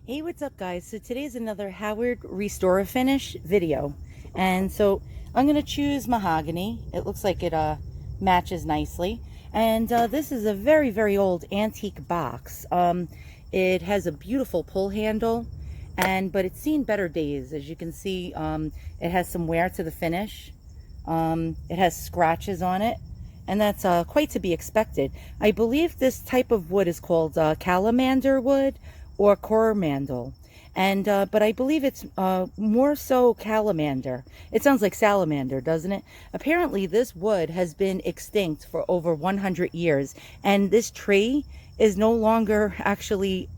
Hey, what's up guys? So today's another Howard Restor-A-Finish video. And so I'm going to choose mahogany. It looks like it matches nicely. And this is a very, very old antique box. It has a beautiful pull handle, but it's seen better days. As you can see, it has some wear to the finish. It has scratches on it, and that's quite to be expected. I believe this type of wood is called Calamander wood or Coromandel, and but I believe it's more so Calamander. It sounds like salamander, doesn't it? Apparently this wood has been extinct for over 100 years, and this tree is no longer actually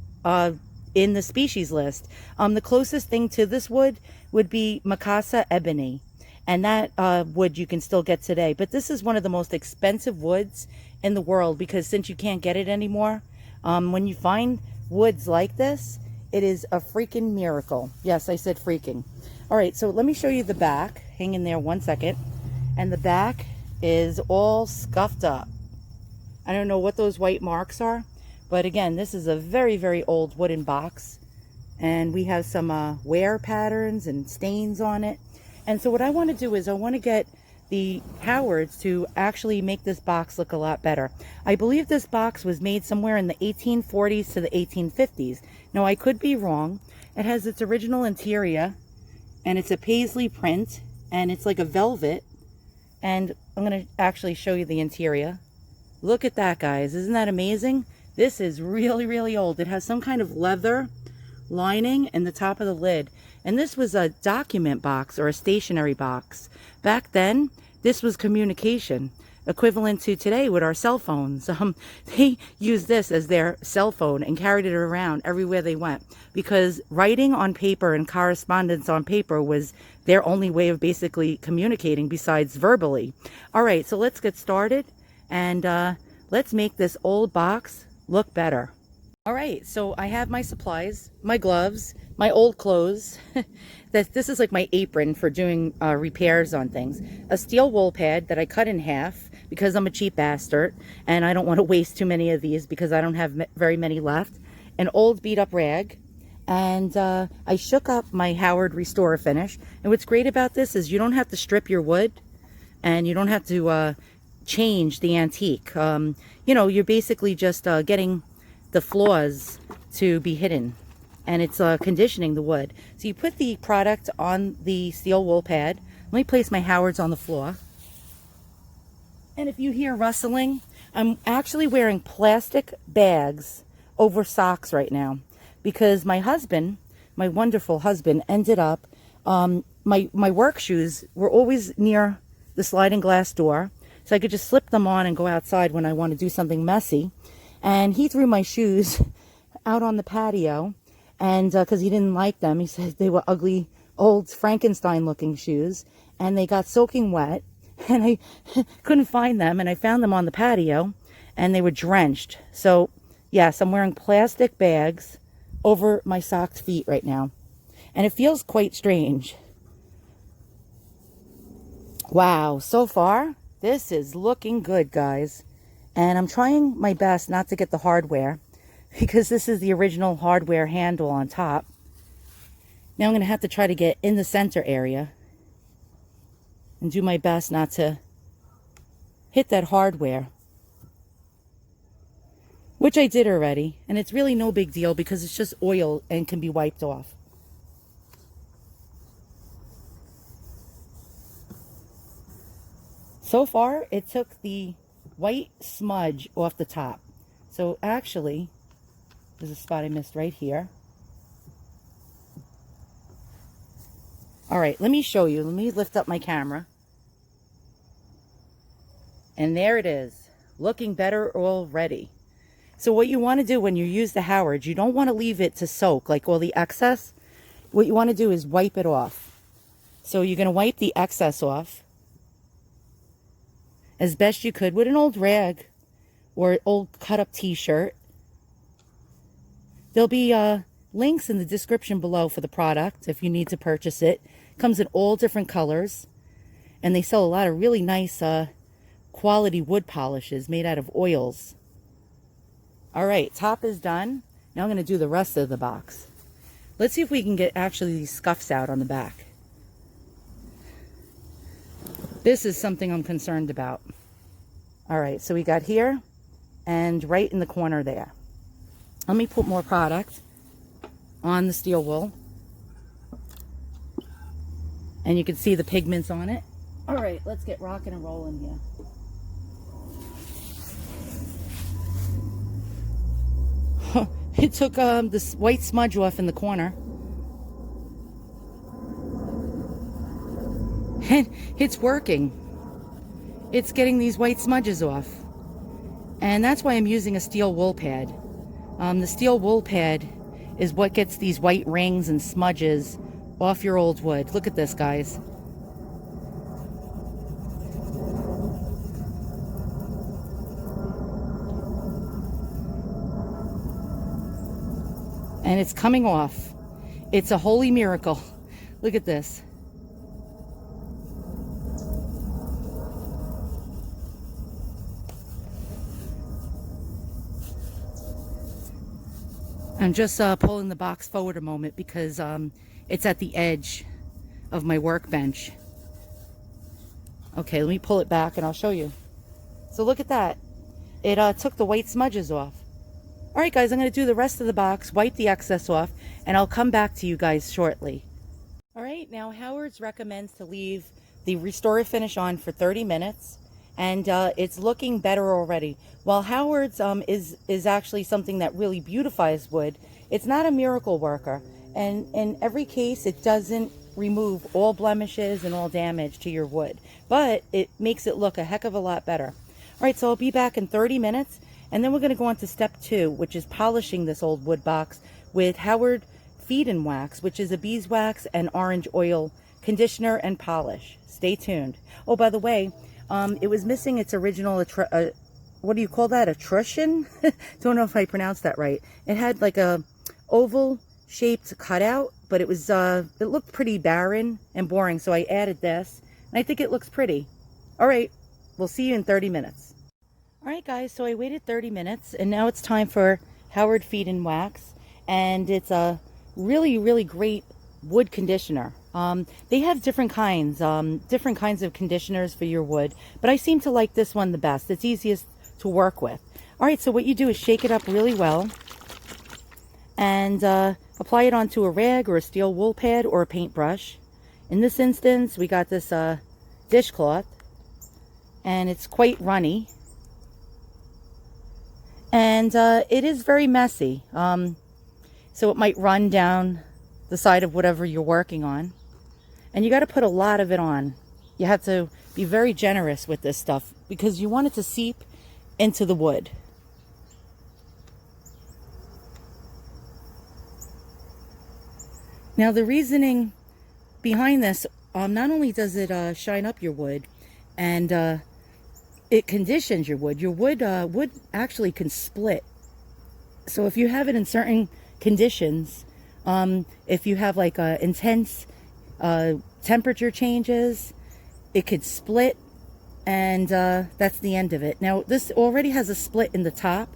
in the species list. The closest thing to this wood would be Macassar ebony, and that wood you can still get today. But this is one of the most expensive woods in the world, because since you can't get it anymore, when you find woods like this, it is a freaking miracle. Yes, I said freaking. All right, so let me show you the back. Hang in there one second. And the back is all scuffed up. I don't know what those white marks are, but again, this is a very, very old wooden box, and we have some wear patterns and stains on it. And so what I want to do is I want to get the Howards to actually make this box look a lot better. I believe this box was made somewhere in the 1840s to the 1850s. Now, I could be wrong. It has its original interior, and it's a paisley print, and it's like a velvet. And I'm going to actually show you the interior. Look at that, guys. Isn't that amazing? This is really, really old. It has some kind of leather lining in the top of the lid, and this was a document box or a stationery box. Back then, this was communication, equivalent to today with our cell phones. They used this as their cell phone and carried it around everywhere they went, because writing on paper and correspondence on paper was their only way of basically communicating besides verbally. All right, so let's get started, and let's make this old box look better. All right, so I have my supplies, my gloves, my old clothes. This is like my apron for doing repairs on things. A steel wool pad that I cut in half because I'm a cheap bastard and I don't want to waste too many of these because I don't have very many left. An old beat up rag, and I shook up my Howard Restor-A-Finish. And what's great about this is you don't have to strip your wood, and you don't have to change the antique. You know, you're basically just getting the flaws to be hidden, and it's conditioning the wood. So you put the product on the steel wool pad. Let me place my Howards on the floor, and if you hear rustling, I'm actually wearing plastic bags over socks right now, because my husband, my wonderful husband, ended up my work shoes were always near the sliding glass door, so I could just slip them on and go outside when I want to do something messy. And he threw my shoes out on the patio, and because he didn't like them. He said they were ugly, old Frankenstein-looking shoes, and they got soaking wet, and I couldn't find them, and I found them on the patio, and they were drenched. So, yes, I'm wearing plastic bags over my socked feet right now, and it feels quite strange. Wow, so far, this is looking good, guys. And I'm trying my best not to get the hardware, because this is the original hardware handle on top. Now I'm going to have to try to get in the center area and do my best not to hit that hardware, which I did already. And it's really no big deal because it's just oil and can be wiped off. So far, it took the white smudge off the top. So actually, there's a spot I missed right here. All right, let me show you. Let me lift up my camera. And there it is, looking better already. So what you want to do when you use the Howard, you don't want to leave it to soak, like all the excess. What you want to do is wipe it off. So you're going to wipe the excess off as best you could with an old rag or an old cut-up t-shirt. There'll be links in the description below for the product if you need to purchase it. It comes in all different colors, and they sell a lot of really nice quality wood polishes made out of oils. All right, top is done. Now I'm going to do the rest of the box. Let's see if we can get actually these scuffs out on the back. This is something I'm concerned about. All right, so we got here and right in the corner there. Let me put more product on the steel wool. And you can see the pigments on it. All right, let's get rocking and rolling here. It took this white smudge off in the corner. And it's working. It's getting these white smudges off. And that's why I'm using a steel wool pad. The steel wool pad is what gets these white rings and smudges off your old wood. Look at this, guys. And it's coming off. It's a holy miracle. Look at this. I'm just pulling the box forward a moment because it's at the edge of my workbench. Okay, let me pull it back and I'll show you. So look at that. It took the white smudges off. All right, guys, I'm going to do the rest of the box, wipe the excess off, and I'll come back to you guys shortly. All right, now Howard's recommends to leave the Restor-A-Finish on for 30 minutes, and it's looking better already. While Howard's is actually something that really beautifies wood, it's not a miracle worker. And in every case, it doesn't remove all blemishes and all damage to your wood, but it makes it look a heck of a lot better. All right, so I'll be back in 30 minutes. And then we're going to go on to step 2, which is polishing this old wood box with Howard Feed and Wax, which is a beeswax and orange oil conditioner and polish. Stay tuned. Oh, by the way, it was missing its original, what do you call that? Etrusian? Don't know if I pronounced that right. It had like a oval shaped cutout, but it was it looked pretty barren and boring. So I added this, and I think it looks pretty. All right, we'll see you in 30 minutes. All right, guys, so I waited 30 minutes, and now it's time for Howard Feed and Wax, and it's a really, really great wood conditioner. They have different kinds of conditioners for your wood, but I seem to like this one the best. It's easiest to work with. All right, so what you do is shake it up really well, and apply it onto a rag or a steel wool pad or a paintbrush. In this instance, we got this dishcloth, and it's quite runny. And it is very messy, so it might run down the side of whatever you're working on. And you got to put a lot of it on. You have to be very generous with this stuff because you want it to seep into the wood. Now the reasoning behind this, not only does it shine up your wood and it conditions your wood. Your wood actually can split. So if you have it in certain conditions, if you have like intense temperature changes, it could split, and that's the end of it. Now this already has a split in the top,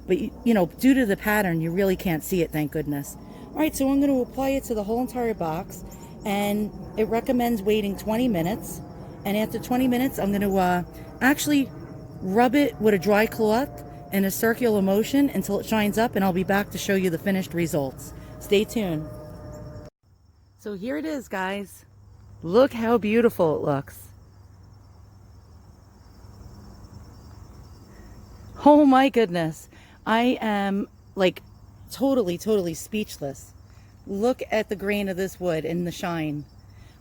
but you know, due to the pattern, you really can't see it, thank goodness. All right, so I'm going to apply it to the whole entire box, and it recommends waiting 20 minutes. And after 20 minutes, I'm going to actually rub it with a dry cloth in a circular motion until it shines up, and I'll be back to show you the finished results. Stay tuned. So here it is, guys. Look how beautiful it looks. Oh my goodness. I am like totally speechless. Look at the grain of this wood and the shine.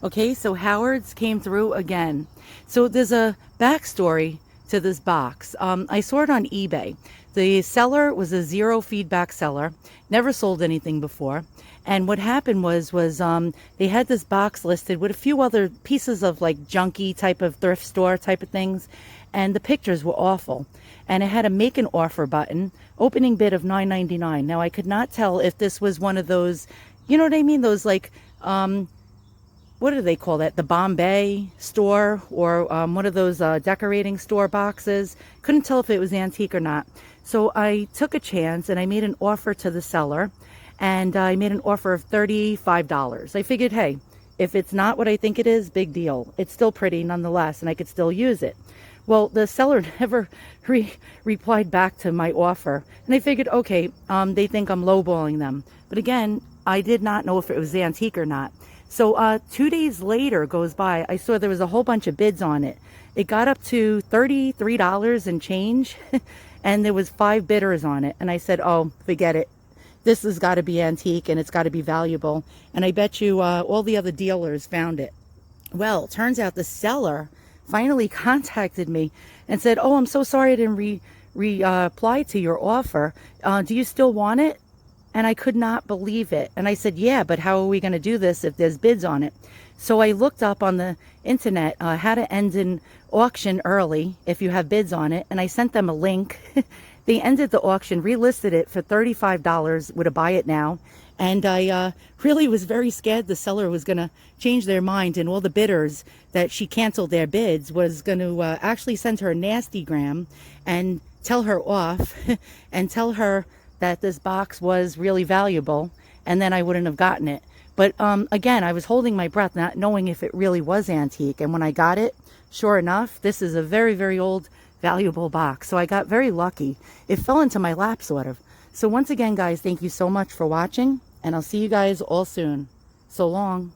Okay, so Howard's came through again. So there's a backstory to this box. I saw it on eBay. The seller was a zero feedback seller, never sold anything before. And what happened was they had this box listed with a few other pieces of like junky type of thrift store type of things, and the pictures were awful. And it had a make an offer button, opening bid of $9.99. Now I could not tell if this was one of those, you know what I mean, those like what do they call that? The Bombay Store, or one of those decorating store boxes. Couldn't tell if it was antique or not. So I took a chance and I made an offer to the seller, and I made an offer of $35. I figured, hey, if it's not what I think it is, big deal. It's still pretty nonetheless, and I could still use it. Well, the seller never replied back to my offer, and I figured, okay, they think I'm lowballing them. But again, I did not know if it was antique or not. So 2 days later goes by, I saw there was a whole bunch of bids on it. It got up to $33 and change, and there was 5 bidders on it. And I said, oh, forget it. This has got to be antique, and it's got to be valuable. And I bet you all the other dealers found it. Well, turns out the seller finally contacted me and said, oh, I'm so sorry I didn't reply to your offer. Do you still want it? And I could not believe it. And I said, yeah, but how are we going to do this if there's bids on it? So I looked up on the internet how to end an auction early if you have bids on it. And I sent them a link. They ended the auction, relisted it for $35 with a buy it now. And I really was very scared the seller was going to change their mind, and all the bidders that she canceled their bids was going to actually send her a nasty gram and tell her off and tell her that this box was really valuable, and then I wouldn't have gotten it. But again, I was holding my breath, not knowing if it really was antique. And when I got it, sure enough, this is a very, very old, valuable box. So I got very lucky. It fell into my lap, sort of. So once again, guys, thank you so much for watching, and I'll see you guys all soon. So long.